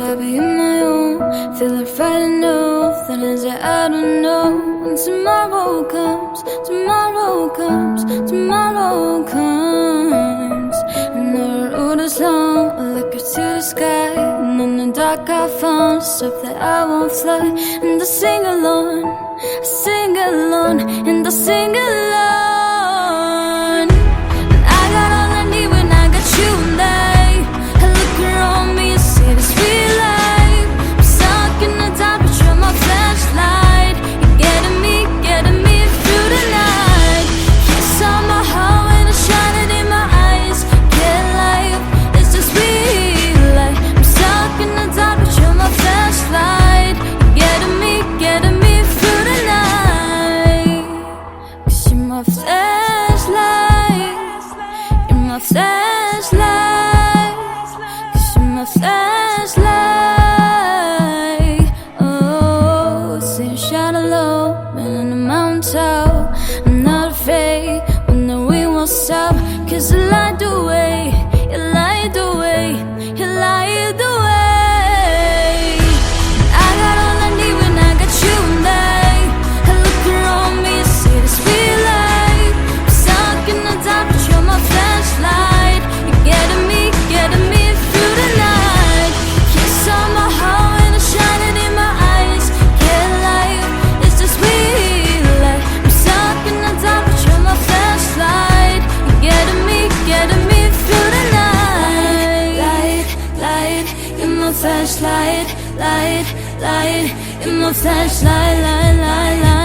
copy of my own. Feel like fighting off the things that I don't know. When tomorrow comes, tomorrow comes, tomorrow comes, and the road is long, I look up to the sky, and in the dark I found stuff that I won't fly. And I sing alone, I sing alone, and I sing alone. And I got all I need when I got you and I look around me and see this real life. I'm stuck in the dark, but you're my flashlight. You're getting me through the night. Kiss on my heart when I shine it in my eyes. Get life, it's just real life. I'm stuck in the dark, but you're my flashlight. You're getting me through the night. 'Cause you're my flashlight. You're my flashlight. 'Cause you're my flashlight. Oh, see you shining low, man, on the mountaintop. I'm not afraid when the wind won't stop. 'Cause you light the way, you light the way, you light the way. I got all I need when I got you and I look around me and see this real life. I'm stuck in the dark, but you're my flashlight. You're getting me through the night. Kiss on my heart and I shine it in my eyes. Get life, it's just real life. I'm stuck in the dark, but you're my flashlight. You're getting me through the night. Light, light, you're my flashlight. Light, light, you're my flashlight. Light, light, light.